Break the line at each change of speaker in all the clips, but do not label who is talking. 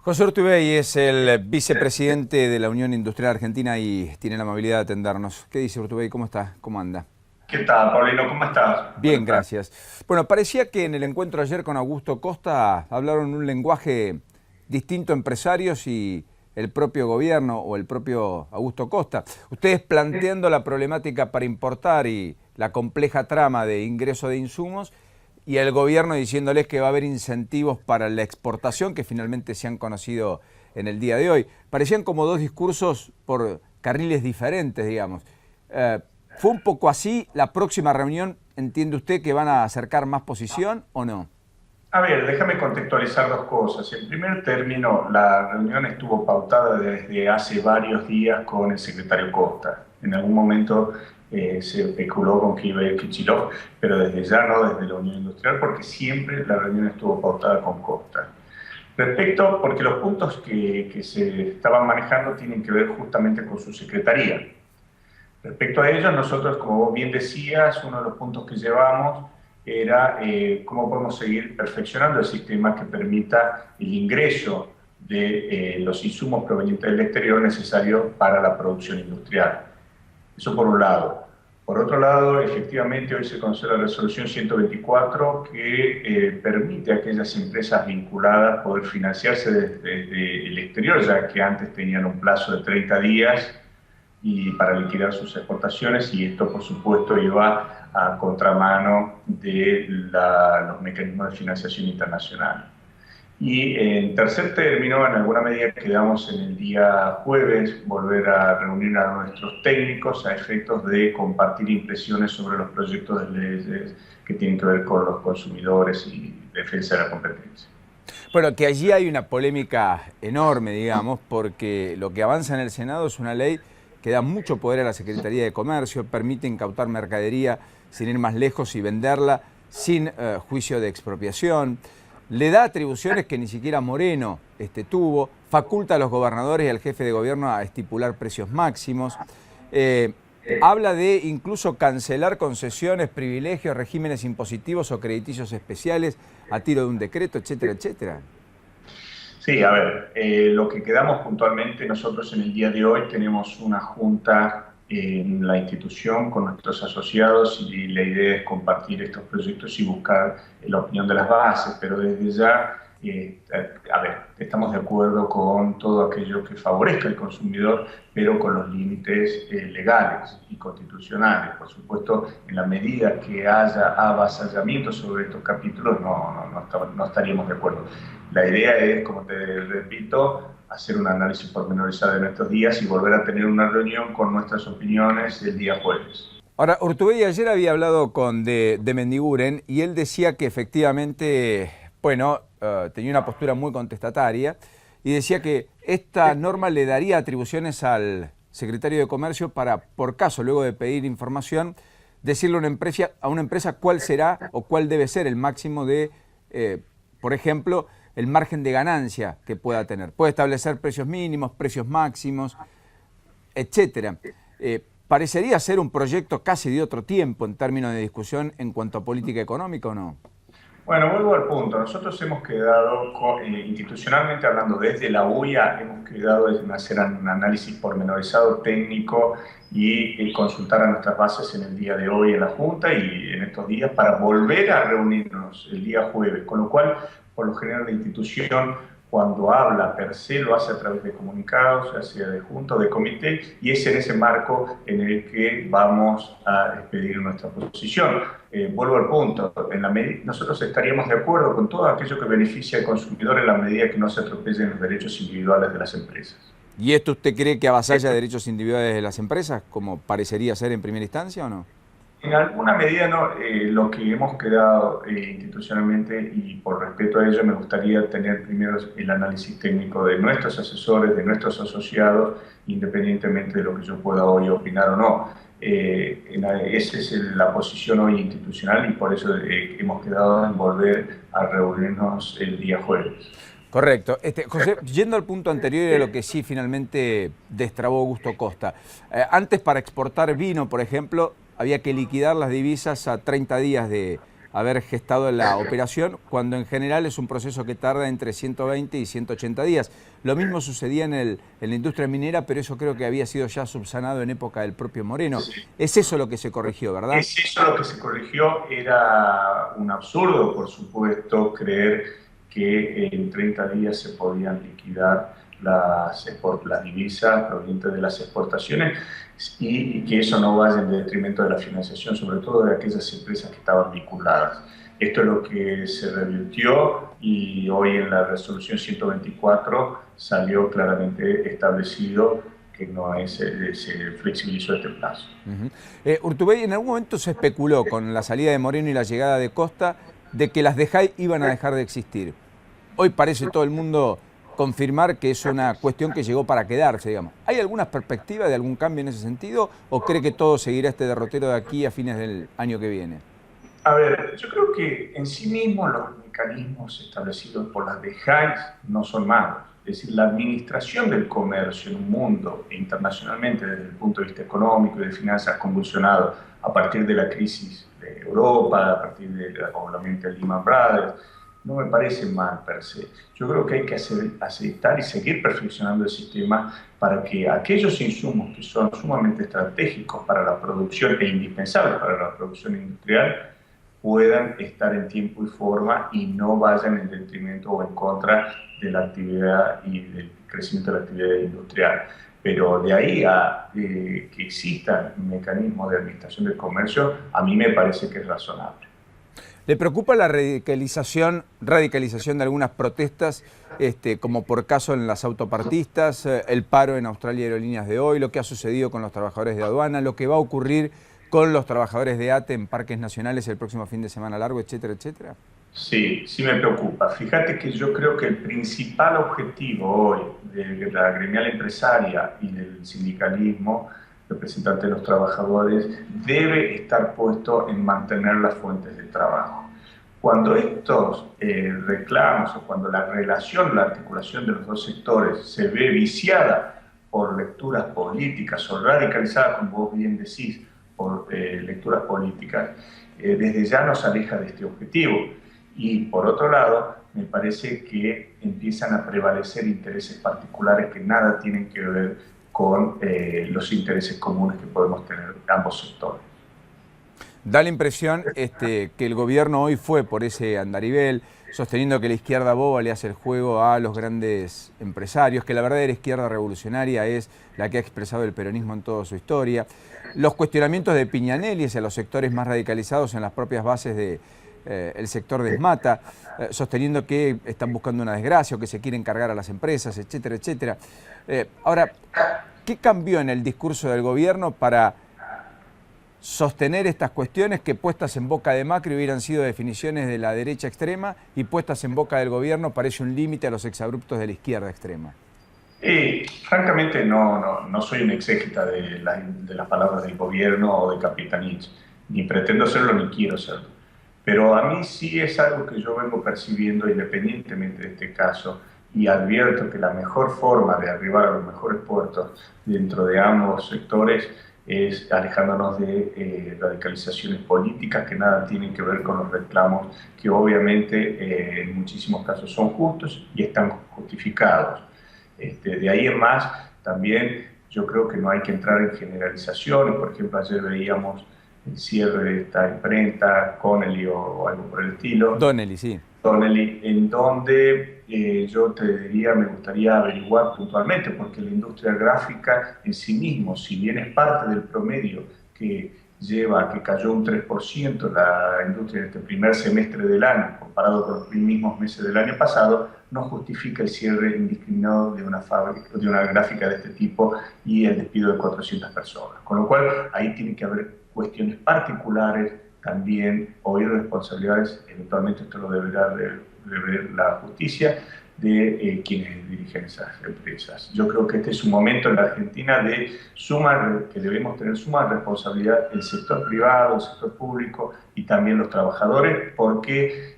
José Urtubey es el vicepresidente de la Unión Industrial Argentina y tiene la amabilidad de atendernos. ¿Qué dice Urtubey? ¿Cómo está? ¿Cómo anda?
¿Qué tal, Paulino? ¿Cómo estás?
Bien,
Buenas tardes.
gracias. Bueno, parecía que en el encuentro ayer con Augusto Costa hablaron un lenguaje distinto empresarios y el propio gobierno o el propio Augusto Costa. Ustedes planteando la problemática para importar y la compleja trama de ingreso de insumos y el gobierno diciéndoles que va a haber incentivos para la exportación que finalmente se han conocido en el día de hoy. Parecían como dos discursos por carriles diferentes, digamos. ¿Fue un poco así? ¿La próxima reunión entiende usted que van a acercar más posición o no?
A ver, déjame contextualizar dos cosas. En primer término, la reunión estuvo pautada desde hace varios días con el secretario Costa. En algún momento se especuló con que iba a ir Kicillof, pero desde ya no, desde la Unión Industrial, porque siempre la reunión estuvo pautada con Costa. Porque los puntos que se estaban manejando tienen que ver justamente con su secretaría. Respecto a ello, nosotros, como vos bien decías, uno de los puntos que llevamos era cómo podemos seguir perfeccionando el sistema que permita el ingreso de los insumos provenientes del exterior necesarios para la producción industrial. Eso por un lado. Por otro lado, efectivamente, hoy se conoce la resolución 124 que permite a aquellas empresas vinculadas poder financiarse desde el exterior, ya que antes tenían un plazo de 30 días y para liquidar sus exportaciones, y esto por supuesto iba a contramano de los mecanismos de financiación internacional. Y en tercer término, en alguna medida quedamos en el día jueves volver a reunir a nuestros técnicos a efectos de compartir impresiones sobre los proyectos de leyes que tienen que ver con los consumidores y defensa de la competencia.
Bueno, que allí hay una polémica enorme, digamos, porque lo que avanza en el Senado es una ley que da mucho poder a la Secretaría de Comercio, permite incautar mercadería sin ir más lejos y venderla sin juicio de expropiación, le da atribuciones que ni siquiera Moreno tuvo, faculta a los gobernadores y al jefe de gobierno a estipular precios máximos, habla de incluso cancelar concesiones, privilegios, regímenes impositivos o crediticios especiales a tiro de un decreto, etcétera, etcétera.
Sí, a ver, lo que quedamos puntualmente nosotros en el día de hoy, tenemos una junta en la institución con nuestros asociados y la idea es compartir estos proyectos y buscar la opinión de las bases, pero desde ya, a ver, estamos de acuerdo con todo aquello que favorezca al consumidor, pero con los límites legales y constitucionales. Por supuesto, en la medida que haya avasallamiento sobre estos capítulos, no estaríamos de acuerdo. La idea es, como te repito, hacer un análisis pormenorizado en estos días y volver a tener una reunión con nuestras opiniones el día jueves.
Ahora, Urtubey ayer había hablado con de Mendiguren y él decía que efectivamente, bueno, tenía una postura muy contestataria y decía que esta norma le daría atribuciones al secretario de Comercio para, por caso, luego de pedir información, decirle a una empresa cuál será o cuál debe ser el máximo de, por ejemplo, el margen de ganancia que pueda tener. Puede establecer precios mínimos, precios máximos, etcétera. ¿Parecería ser un proyecto casi de otro tiempo en términos de discusión en cuanto a política económica o no?
Bueno, vuelvo al punto. Nosotros hemos quedado, institucionalmente hablando, desde la UIA, hemos quedado en hacer un análisis pormenorizado técnico y consultar a nuestras bases en el día de hoy en la Junta y en estos días para volver a reunirnos el día jueves. Con lo cual, por lo general, la institución, cuando habla per se, lo hace a través de comunicados, ya sea de junta o de comité, y es en ese marco en el que vamos a expedir nuestra posición. Vuelvo al punto, nosotros estaríamos de acuerdo con todo aquello que beneficia al consumidor en la medida que no se atropellen los derechos individuales de las empresas.
¿Y esto usted cree que avasalla derechos individuales de las empresas, como parecería ser en primera instancia o no?
En alguna medida no, lo que hemos quedado institucionalmente, y por respeto a ello me gustaría tener primero el análisis técnico de nuestros asesores, de nuestros asociados, independientemente de lo que yo pueda hoy opinar o no. Esa es la posición hoy institucional y por eso hemos quedado en volver a reunirnos el día jueves.
Correcto. José, yendo al punto anterior y a lo que sí finalmente destrabó Augusto Costa. Antes para exportar vino, por ejemplo, había que liquidar las divisas a 30 días de haber gestado la operación, cuando en general es un proceso que tarda entre 120 y 180 días. Lo mismo sucedía en la industria minera, pero eso creo que había sido ya subsanado en época del propio Moreno. Es eso lo que se corrigió, ¿verdad?
Es eso lo que se corrigió. Era un absurdo, por supuesto, creer que en 30 días se podían liquidar las divisas provenientes de las exportaciones y que eso no vaya en detrimento de la financiación, sobre todo de aquellas empresas que estaban vinculadas. Esto es lo que se revirtió y hoy en la resolución 124 salió claramente establecido que no se flexibilizó este plazo.
Urtubey, en algún momento se especuló con la salida de Moreno y la llegada de Costa de que las DEJAI iban a dejar de existir. Hoy parece todo el mundo confirmar que es una cuestión que llegó para quedarse, digamos. ¿Hay alguna perspectiva de algún cambio en ese sentido o cree que todo seguirá este derrotero de aquí a fines del año que viene?
A ver, yo creo que en sí mismos los mecanismos establecidos por las DEJAI no son malos. Es decir, la administración del comercio en un mundo e internacionalmente desde el punto de vista económico y de finanzas convulsionado a partir de la crisis de Europa, a partir de obviamente el Lehman Brothers, no me parece mal per se. Yo creo que hay que aceptar y seguir perfeccionando el sistema para que aquellos insumos que son sumamente estratégicos para la producción e indispensables para la producción industrial puedan estar en tiempo y forma y no vayan en detrimento o en contra de la actividad y del crecimiento de la actividad industrial. Pero de ahí a que existan mecanismos de administración del comercio, a mí me parece que es razonable.
¿Le preocupa la radicalización de algunas protestas, como por caso en las autopartistas, el paro en Australia Aerolíneas de hoy, lo que ha sucedido con los trabajadores de aduana, lo que va a ocurrir con los trabajadores de ATE en parques nacionales el próximo fin de semana largo, etcétera, etcétera?
Sí, sí me preocupa. Fíjate que yo creo que el principal objetivo hoy de la gremial empresaria y del sindicalismo, representante de los trabajadores, debe estar puesto en mantener las fuentes de trabajo. Cuando estos reclamos o cuando la relación, la articulación de los dos sectores se ve viciada por lecturas políticas o radicalizada, como vos bien decís, por lecturas políticas, desde ya nos aleja de este objetivo. Y por otro lado, me parece que empiezan a prevalecer intereses particulares que nada tienen que ver con los intereses comunes que podemos tener ambos sectores.
Da la impresión que el gobierno hoy fue por ese andarivel, sosteniendo que la izquierda boba le hace el juego a los grandes empresarios, que la verdadera izquierda revolucionaria es la que ha expresado el peronismo en toda su historia. Los cuestionamientos de Piñanelli hacia los sectores más radicalizados en las propias bases del sector de Esmata, sosteniendo que están buscando una desgracia o que se quieren cargar a las empresas, etcétera, etcétera. Ahora, ¿qué cambió en el discurso del gobierno para sostener estas cuestiones que puestas en boca de Macri hubieran sido definiciones de la derecha extrema y puestas en boca del gobierno parece un límite a los exabruptos de la izquierda extrema?
Francamente no soy un exégeta de las palabras del gobierno o de Capitanich, ni pretendo serlo ni quiero serlo. Pero a mí sí es algo que yo vengo percibiendo independientemente de este caso y advierto que la mejor forma de arribar a los mejores puertos dentro de ambos sectores es alejándonos de radicalizaciones políticas que nada tienen que ver con los reclamos que obviamente en muchísimos casos son justos y están justificados. De ahí en más, también yo creo que no hay que entrar en generalizaciones. Por ejemplo, ayer veíamos el cierre de esta imprenta, Connelly o algo por el estilo.
Donnelly, sí.
Donnelly, en donde yo te diría, me gustaría averiguar puntualmente, porque la industria gráfica en sí mismo, si bien es parte del promedio que lleva a que cayó un 3% la industria en este primer semestre del año, comparado con los mismos meses del año pasado, no justifica el cierre indiscriminado de una fábrica, de una gráfica de este tipo y el despido de 400 personas. Con lo cual, ahí tiene que haber cuestiones particulares también o irresponsabilidades, eventualmente esto lo deberá ver la justicia, de quienes dirigen esas empresas. Yo creo que este es un momento en la Argentina que debemos tener suma responsabilidad el sector privado, el sector público y también los trabajadores,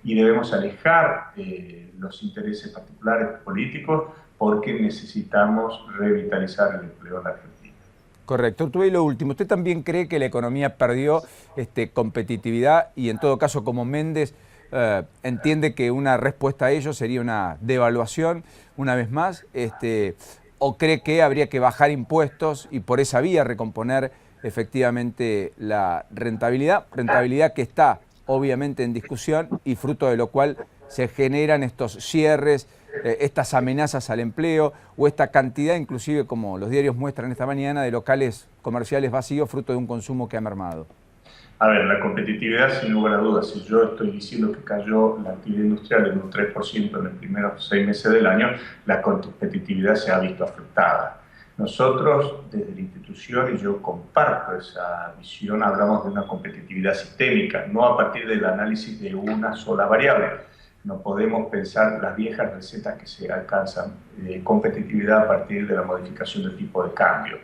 y debemos alejar los intereses particulares políticos porque necesitamos revitalizar el empleo en la Argentina.
Correcto. Urtubey, lo último, ¿usted también cree que la economía perdió competitividad y en todo caso como Méndez entiende que una respuesta a ello sería una devaluación una vez más? ¿O cree que habría que bajar impuestos y por esa vía recomponer efectivamente la rentabilidad que está obviamente en discusión y fruto de lo cual se generan estos cierres, estas amenazas al empleo o esta cantidad, inclusive como los diarios muestran esta mañana, de locales comerciales vacíos fruto de un consumo que ha mermado?
A ver, la competitividad, sin lugar a dudas, si yo estoy diciendo que cayó la actividad industrial en un 3% en los primeros 6 meses del año, la competitividad se ha visto afectada. Nosotros, desde la institución, y yo comparto esa visión, hablamos de una competitividad sistémica, no a partir del análisis de una sola variable. No podemos pensar las viejas recetas que se alcanzan de competitividad a partir de la modificación del tipo de cambio.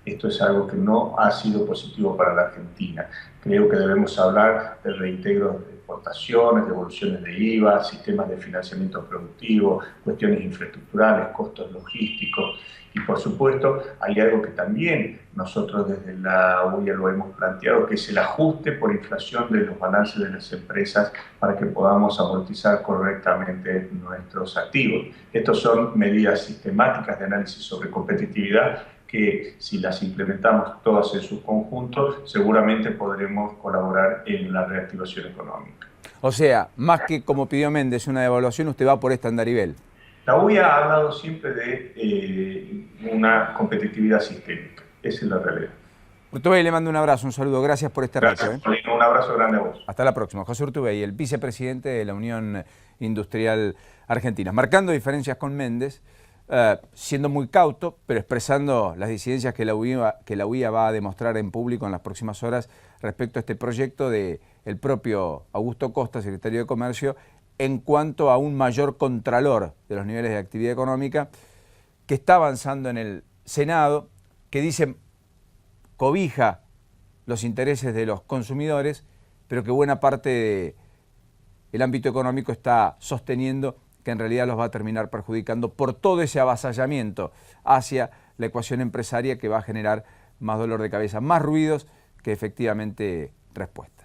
Esto es algo que no ha sido positivo para la Argentina. Creo que debemos hablar de reintegro de exportaciones, devoluciones de IVA, sistemas de financiamiento productivo, cuestiones infraestructurales, costos logísticos. Y por supuesto, hay algo que también nosotros desde la UIA lo hemos planteado, que es el ajuste por inflación de los balances de las empresas para que podamos amortizar correctamente nuestros activos. Estas son medidas sistemáticas de análisis sobre competitividad que si las implementamos todas en su conjunto, seguramente podremos colaborar en la reactivación económica.
O sea, más que como pidió Méndez una devaluación, usted va por este andarivel.
La UIA ha hablado siempre de una competitividad sistémica. Esa es la realidad.
Urtubey, le mando un abrazo, un saludo. Gracias por este rato.
Gracias, Paulino. Un abrazo grande a vos.
Hasta la próxima. José Urtubey, el vicepresidente de la Unión Industrial Argentina. Marcando diferencias con Méndez, siendo muy cauto, pero expresando las disidencias que la UIA va a demostrar en público en las próximas horas respecto a este proyecto del propio Augusto Costa, secretario de Comercio, en cuanto a un mayor contralor de los niveles de actividad económica que está avanzando en el Senado, que dice cobija los intereses de los consumidores, pero que buena parte del ámbito económico está sosteniendo que en realidad los va a terminar perjudicando por todo ese avasallamiento hacia la ecuación empresaria que va a generar más dolor de cabeza, más ruidos que efectivamente respuesta.